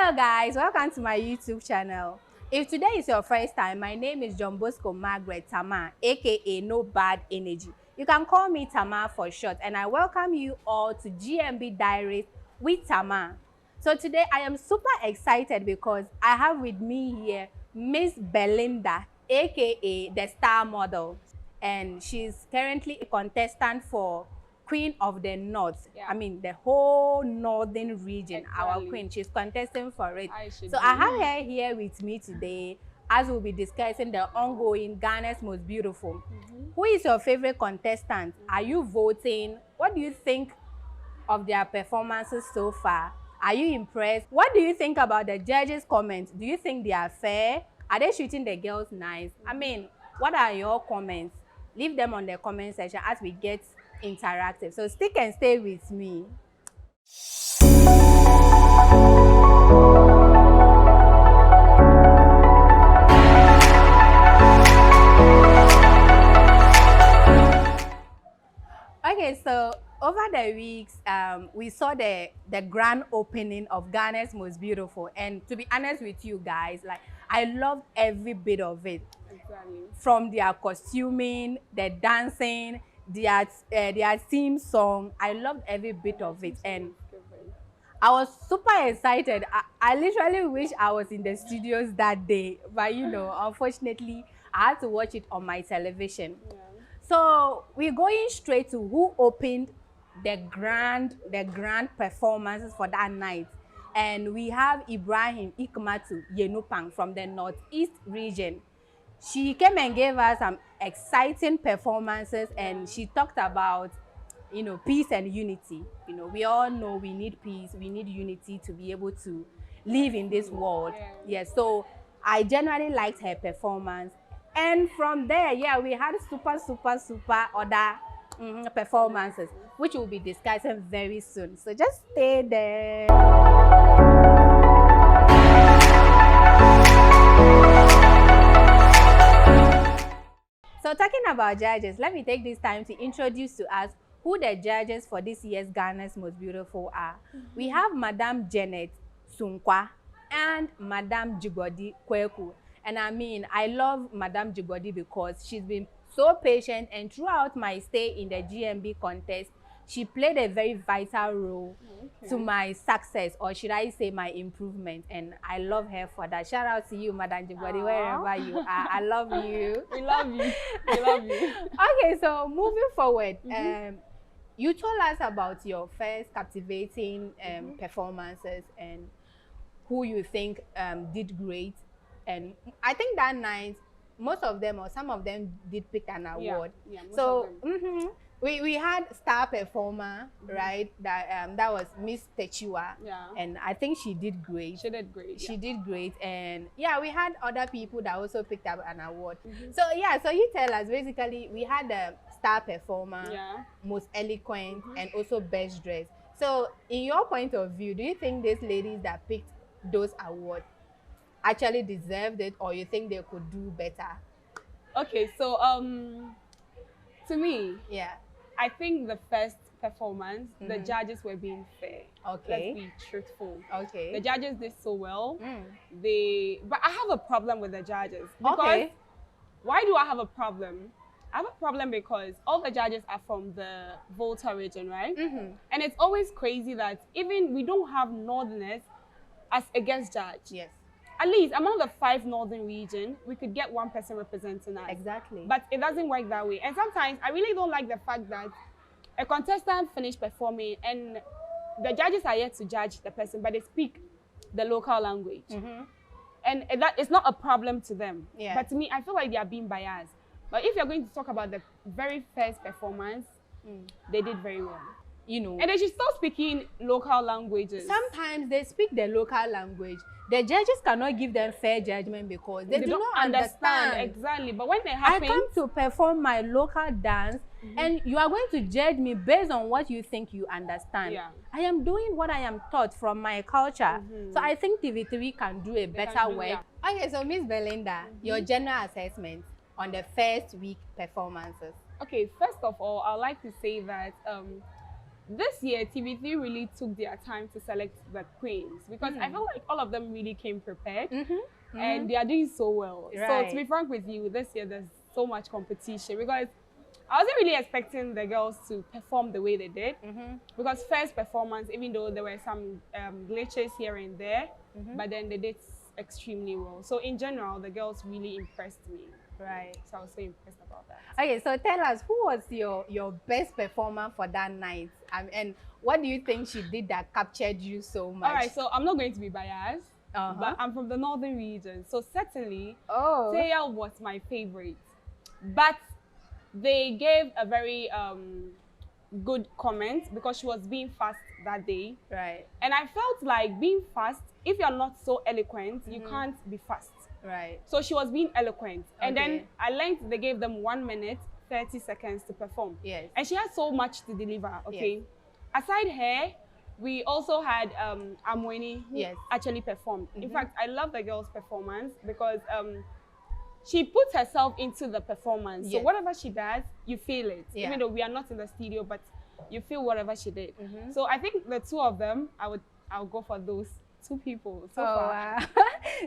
Hello guys, welcome to my YouTube channel. If today is your first time, my name is John Bosco Margaret Tamah, aka No Bad Energy. You can call me Tamah for short, and I welcome you all to GMB Diaries with Tamah. So today I am super excited because I have with me here Miss Belinda, aka the star model, and she's currently a contestant for Queen of the North. Yeah. I mean, the whole northern region, Exactly. our queen. She's contesting for it. So I I have her here with me today as we'll be discussing the ongoing Ghana's Most Beautiful. Who is your favorite contestant? Are you voting? What do you think of their performances so far? Are you impressed? What do you think about the judges' comments? Do you think they are fair? Are they treating the girls nice? I mean, what are your comments? Leave them on the comment section as we get interactive. So stick and stay with me. Okay, so over the weeks, we saw the grand opening of Ghana's Most Beautiful, and to be honest with you guys, like I loved every bit of it. Exactly. From their costuming, their dancing, their theme song. I loved every bit of it, and I was super excited. I literally wish I was in the studios that day, but you know, unfortunately, I had to watch it on my television. Yeah. So we're going straight to who opened the grand performances for that night. And we have Ibrahim Ikmatu Yenupang from the Northeast region. She came and gave us some exciting performances, and she talked about, you know, peace and unity. You know, we all know we need peace, we need unity to be able to live in this world. Yes, so I generally liked her performance. And from there, yeah, we had super other performances, which we'll be discussing very soon. So just stay there. So talking about judges, let me take this time to introduce to us who the judges for this year's Ghana's Most Beautiful are. We have Madame Janet Sunkwa and Madame Jigodi Kweku. And I mean, I love Madame Jigodi because she's been so patient, and throughout my stay in the GMB contest, she played a very vital role to my success, or should I say my improvement, and I love her for that. Shout out to you, Madame Jigodi, wherever you are. I love you. We love you. We love you. Okay, so moving forward, you told us about your first captivating performances and who you think did great. And I think that night, most of them or some of them did pick an award. Yeah, So we had star performer, right? That was Miss Techiwa. Yeah. And I think she did great. She did great. She did great. And yeah, we had other people that also picked up an award. So yeah, so you tell us, basically we had the star performer, most eloquent, and also best dressed. So in your point of view, do you think these ladies that picked those awards actually deserved it, or you think they could do better? Okay, so to me, yeah, I think the first performance, the judges were being fair. Okay. Let's be truthful. Okay. The judges did so well. But I have a problem with the judges. Because why do I have a problem? I have a problem because all the judges are from the Volta region, right? And it's always crazy that even we don't have northerners as a guest judge. Yes. At least among the 5 northern regions, we could get one person representing us. Exactly. But it doesn't work that way. And sometimes I really don't like the fact that a contestant finished performing and the judges are yet to judge the person, but they speak the local language. And that is not a problem to them. Yeah. But to me, I feel like they are being biased. But if you're going to talk about the very first performance, they did very well. You know. And they should start speaking local languages. Sometimes they speak the local language. The judges cannot give them fair judgment because they do not understand. Exactly. But when they happen, I come to perform my local dance, and you are going to judge me based on what you think you understand. Yeah. I am doing what I am taught from my culture. So I think TV3 can do a better work. Okay, so Miss Belinda, your general assessment on the first week performances. Okay, first of all, I'd like to say that this year TV3 really took their time to select the queens because I felt like all of them really came prepared and they are doing so well. So to be frank with you, this year there's so much competition because I wasn't really expecting the girls to perform the way they did because first performance, even though there were some glitches here and there, but then they did extremely well. So in general, the girls really impressed me. Right. So I was so impressed about that. Okay, so tell us, who was your best performer for that night? And what do you think she did that captured you so much? All right, so I'm not going to be biased, but I'm from the northern region. So certainly, Taya was my favorite. But they gave a very good comment because she was being fast that day. Right. And I felt like being fast, if you're not so eloquent, you can't be fast. Right. So she was being eloquent. And then I learned they gave them 1 minute, 30 seconds to perform. Yes. And she had so much to deliver, okay? Yes. Aside her, we also had Amweni, who actually performed. In fact, I love the girl's performance because she puts herself into the performance. So whatever she does, you feel it. Even though we are not in the studio, but you feel whatever she did. So I think the two of them, I'll go for those two people so far.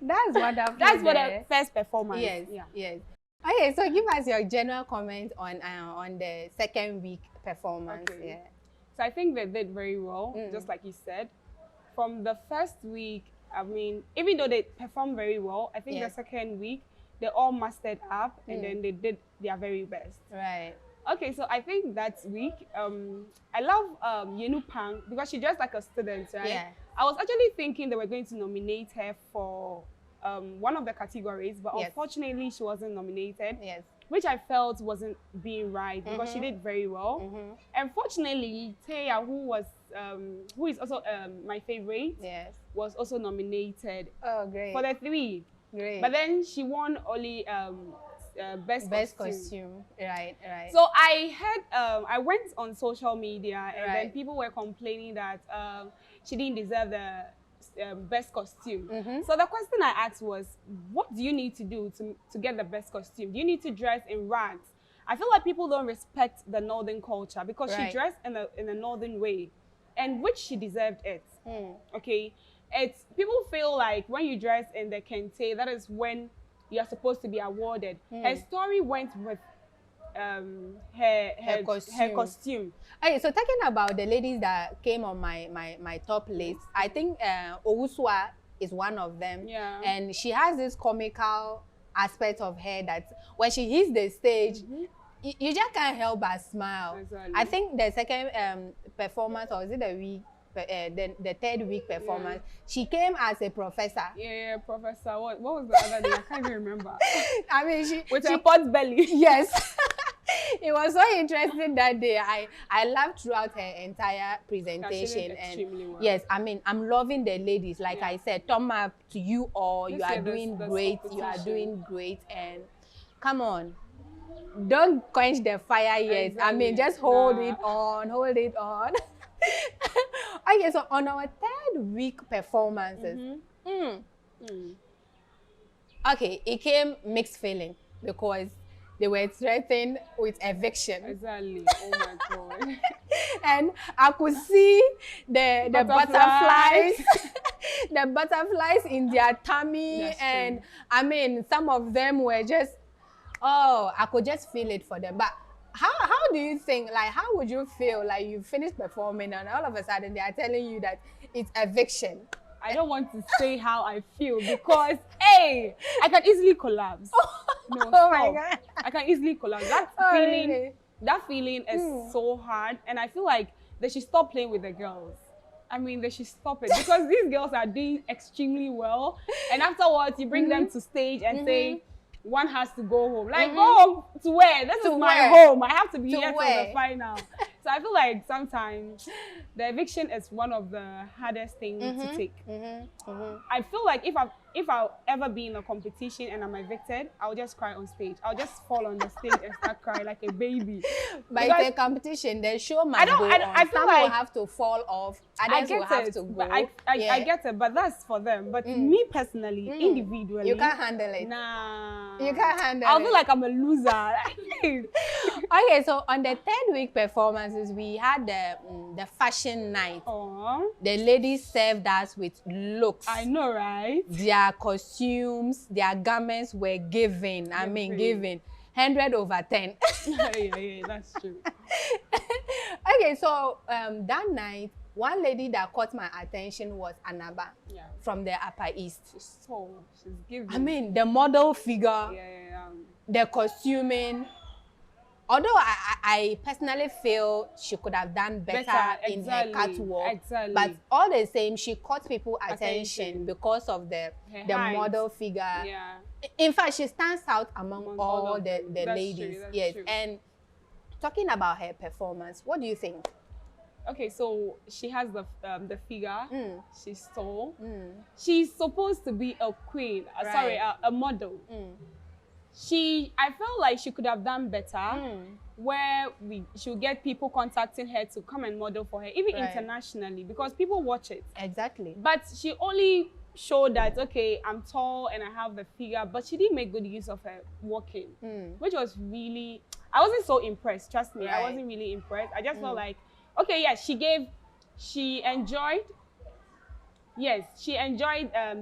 That's wonderful. That's for the first performance. Yes, yes. Okay, so give us your general comment on the second week performance. Okay. Yeah. So I think they did very well, just like you said. From the first week, I mean, even though they performed very well, I think the second week, they all mastered up and then they did their very best. Right. Okay, so I think that week, I love Yenu Pang because she dressed like a student, right? Yeah. I was actually thinking they were going to nominate her for one of the categories, but unfortunately she wasn't nominated. Yes. Which I felt wasn't being right because she did very well. Unfortunately, Taya, who is also my favorite, was also nominated. Oh, great. For the 3. Great. But then she won only best costume. Right. So I heard, I went on social media and then people were complaining that she didn't deserve the best costume. So the question I asked was, what do you need to do to get the best costume? Do you need to dress in rags? I feel like people don't respect the northern culture because she dressed in a northern way, and which she deserved it. Okay, it's people feel like when you dress in the kente, that is when you are supposed to be awarded. Her story went with her costume. Okay, so talking about the ladies that came on my top list, I think Owuswa is one of them. Yeah. And she has this comical aspect of her that when she hits the stage, you just can't help but smile. Exactly. I think the second performance, or is it the week? The third week performance, she came as a professor. Yeah, professor. What was the other name? I can't even remember. I mean, she a pot belly. Yes. It was so interesting that day. I laughed throughout her entire presentation. And well. Yes, I mean, I'm loving the ladies. Like I said, Tamah, to you all, you are doing great. You are doing great. And come on, don't quench the fire yet. Exactly. I mean, just hold it on, hold it on. Okay, so on our third week performances, okay, it came mixed feeling because they were threatened with eviction. Exactly. Oh my God. And I could see the butterflies, the butterflies in their tummy. That's and true. I mean, some of them were just, I could just feel it for them. But how do you think, like, how would you feel like you finished performing and all of a sudden they are telling you that it's eviction? I don't want to say how I feel because, hey, I can easily collapse. No, oh my God. I can easily collapse. That feeling is so hard, and I feel like they should stop playing with the girls. I mean, they should stop it because these girls are doing extremely well, and afterwards you bring them to stage and say, one has to go home. Like, go home to where? This is my home. I have to be here till the final. So I feel like sometimes the eviction is one of the hardest things to take. I feel like if I'll ever be in a competition and I'm evicted, I'll just cry on stage. I'll just fall on the stage and start crying like a baby. But it's a competition. The show must go on. I feel some will have to fall off. Others will have to go. I get it, but that's for them. But me personally, individually, you can't handle it. Nah. You can't handle it. I'll feel like I'm a loser. Okay, so on the third week performances, is we had the fashion night. Oh. The ladies served us with looks. I know, right? Their costumes, their garments were given. I mean, given 100/10. yeah, that's true. Okay, so that night, one lady that caught my attention was Anaba from the Upper East. She's giving. I mean, the model figure, Yeah. the costuming. Although I personally feel she could have done better in her catwalk, but all the same, she caught people's attention because of the model figure. Yeah. In fact, she stands out among all the ladies. Yes, true. And talking about her performance, what do you think? Okay, so she has the figure. She's tall. She's supposed to be a queen. Sorry, a model. I felt like she could have done better, where she would get people contacting her to come and model for her, even internationally, because people watch it. Exactly. But she only showed that, okay, I'm tall and I have the figure, but she didn't make good use of her walking, which was really, I wasn't so impressed, trust me. I wasn't really impressed. I just felt like, okay, yeah, she enjoyed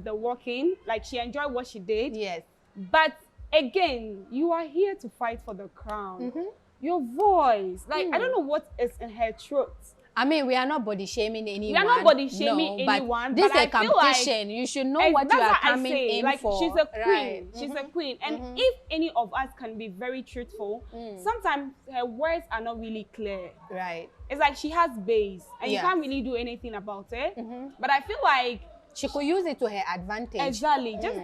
the walking, like she enjoyed what she did. Yes. But again, you are here to fight for the crown. Your voice, like, I don't know what is in her throat. I mean, we are not body shaming anyone. We are not body shaming anyone. But this is a competition. Like, you should know what you are coming in like, for. She's a queen. She's a queen. And if any of us can be very truthful, sometimes her words are not really clear. Right. It's like she has base, and you can't really do anything about it. But I feel like she could use it to her advantage. Exactly. Just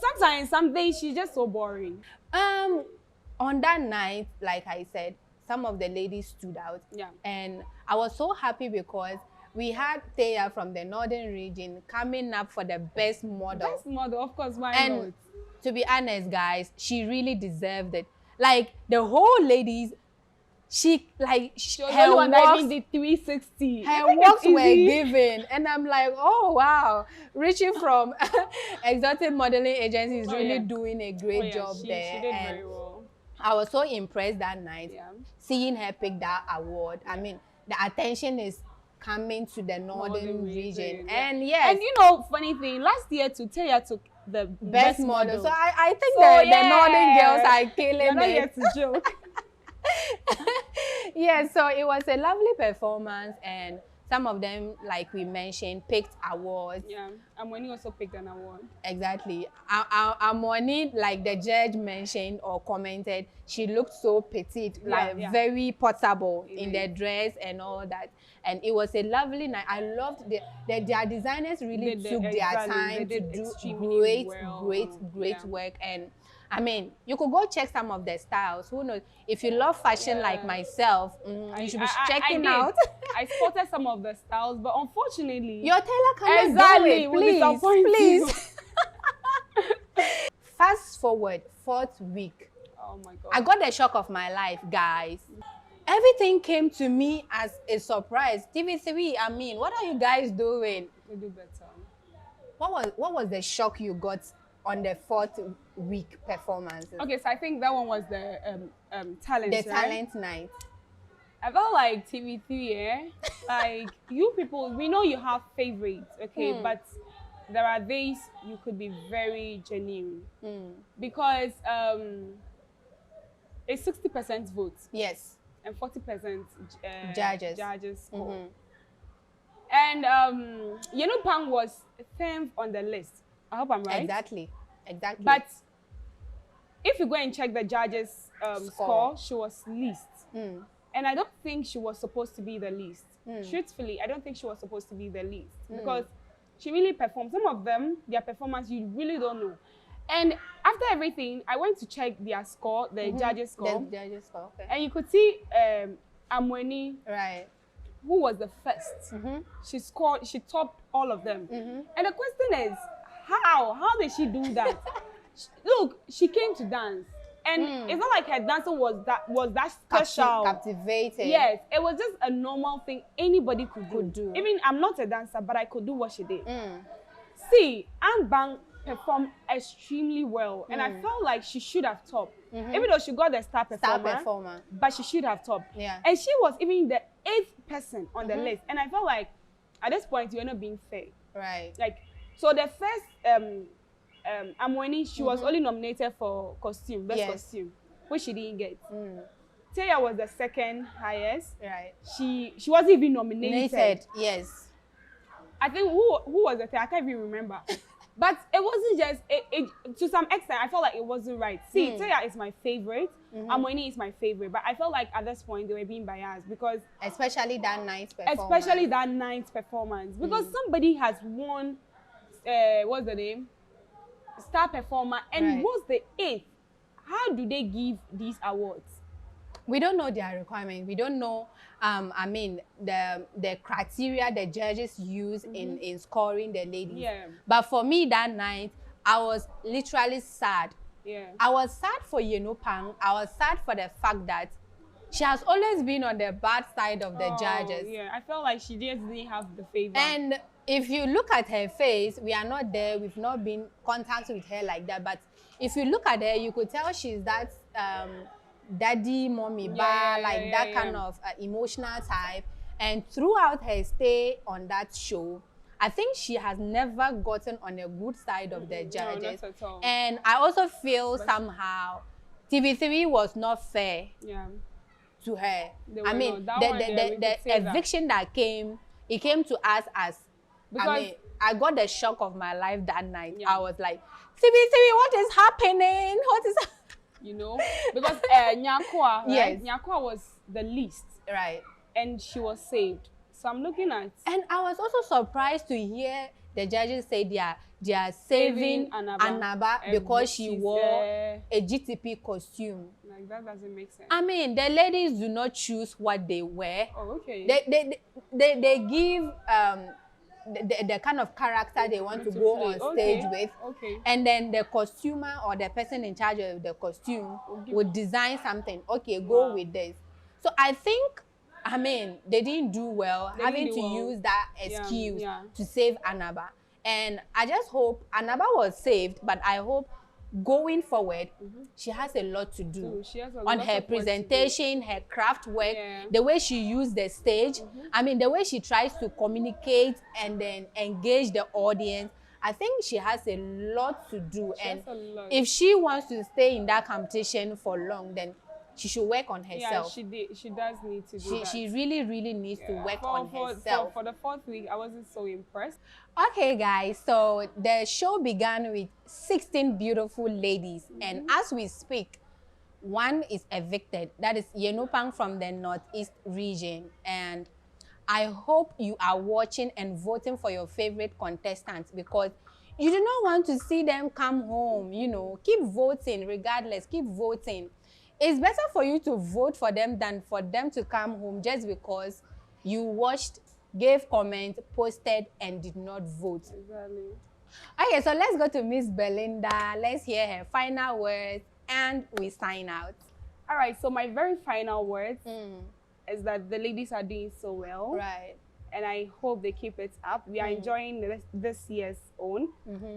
sometimes, some days she's just so boring. On that night, like I said, some of the ladies stood out. Yeah. And I was so happy because we had Thea from the northern region coming up for the best model. Best model, of course, why and not? To be honest, guys, she really deserved it. Like, the whole ladies, she was her one that even did 360. Her walks were given. And I'm like, oh, wow. Richie from Exotic Modeling Agency is really doing a great job there. She did very well. I was so impressed that night, seeing her pick that award. I mean, the attention is coming to the northern region. And yes. And you know, funny thing, last year Thea took the best model. So I think the northern girls are killing it. You're not here to joke. Yeah, so it was a lovely performance, and some of them, like we mentioned, picked awards. Yeah, Amoni also picked an award. Exactly. Amoni, like the judge mentioned or commented, she looked so petite, very portable in the dress and all that. And it was a lovely night. I loved their designers really took their time to do great work. And I mean, you could go check some of the styles. Who knows? If you love fashion like myself, you should be checking out. I spotted some of the styles, but unfortunately, your tailor cannot do it. Please. Fast forward, 4th week. Oh my God. I got the shock of my life, guys. Everything came to me as a surprise. TV3, I mean, what are you guys doing? We do better. What was the shock you got on the 4th week performances? Okay, so I think that one was the talent. The talent night. I felt like TV3, like you people, we know you have favorites, okay, but there are days you could be very genuine because it's 60% votes. Yes. And 40% judges score. And Pang was 10th on the list. I hope I'm right. Exactly. But if you go and check the judges' score, she was least. And I don't think she was supposed to be the least. Truthfully, I don't think she was supposed to be the least because she really performed. Some of them, their performance, you really don't know. And after everything, I went to check their score, the judges' score. The judges' score, okay. And you could see Amweni, right, who was the first. She topped all of them. And the question is, how did she do that? Look, she came to dance. And it's not like her dancing was that special. Captivating. Yes, it was just a normal thing anybody could do. Even I'm not a dancer, but I could do what she did. See, Anne Bang performed extremely well, and I felt like she should have topped. Even though she got the star performer, but she should have topped. Yeah. And she was even the 8th person on the list, and I felt like at this point you're not being fair. Right. Like, so the first Amweni, she was only nominated for costume, best costume, which she didn't get. Taya was the 2nd highest. Right. She wasn't even nominated. Yes. I think who was the third? I can't even remember. But it wasn't just to some extent. I felt like it wasn't right. See, Taya is my favorite. Amweni is my favorite. But I felt like at this point they were being biased because especially that ninth performance. Because somebody has won. What's the name? Star performer, and what's the 8th? How do they give these awards? We don't know their requirements. We don't know, I mean, the criteria the judges use in scoring the ladies. Yeah. But for me that night, I was literally sad. Yeah. I was sad for Yenopang. I was sad for the fact that she has always been on the bad side of the judges. Yeah, I felt like she just didn't have the favor. And if you look at her face, we are not there. We've not been in contact with her like that. But if you look at her, you could tell she's that daddy, mommy, that kind of emotional type. And throughout her stay on that show, I think she has never gotten on a good side of the judges. No, not at all. And I also feel somehow TV3 was not fair to her. I mean, the eviction that came, it came to us as, I got the shock of my life that night. I was like, TV3, what is happening? What is you know, because Nyakwa, right? Nyakwa was the least. Right. And she was saved. So I'm looking at... And I was also surprised to hear the judges say they are saving Anaba because she wore a GTP costume. Like, that doesn't make sense. I mean, the ladies do not choose what they wear. Oh, okay. They give the kind of character they want to go on stage with. Okay. And then the costumer or the person in charge of the costume would design something. Okay, go with this. So I think, I mean, they didn't do well having to use that excuse to save Anaba. And I just hope Anaba was saved, but I hope going forward, she has a lot to do on her presentation, her craft work, the way she used the stage. I mean, the way she tries to communicate and then engage the audience. I think she has a lot to do. And if she wants to stay in that competition for long, then she should work on herself. Yeah, she does need to do that. She really, really needs to work on herself. For the 4th week, I wasn't so impressed. Okay, guys, so the show began with 16 beautiful ladies. And as we speak, one is evicted. That is Yenopang from the Northeast region. And I hope you are watching and voting for your favorite contestants because you do not want to see them come home. You know, keep voting regardless. Keep voting. It's better for you to vote for them than for them to come home just because you watched, gave comments, posted, and did not vote. Exactly. Okay, so let's go to Miss Belinda. Let's hear her final words and we sign out. All right, so my very final words is that the ladies are doing so well. Right. And I hope they keep it up. We are enjoying this year's own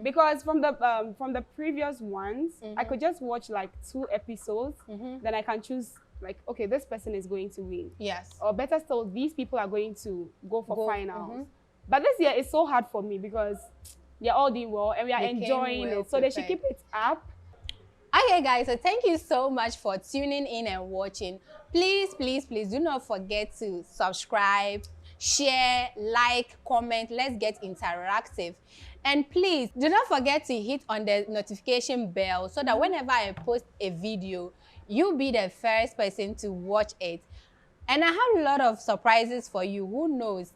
because from the previous ones, I could just watch like 2 episodes. Then I can choose like, okay, this person is going to win. Yes. Or better still, these people are going to go for finals. But this year it's so hard for me because they're all doing well and we are enjoying it. So they should keep it up. Okay, guys, so thank you so much for tuning in and watching. Please, please, please do not forget to subscribe, share, like, comment. Let's get interactive. And please do not forget to hit on the notification bell so that whenever I post a video, you'll be the first person to watch it. And I have a lot of surprises for you. Who knows?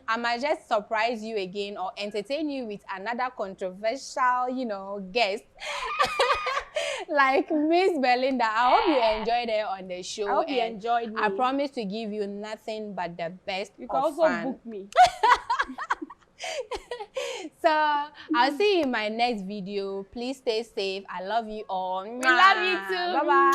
I might just surprise you again or entertain you with another controversial, you know, guest. Like Miss Belinda. I hope you enjoyed her on the show. I hope you enjoyed me. I promise to give you nothing but the best. You can also book me. So I'll see you in my next video. Please stay safe. I love you all. We love you too. Bye-bye.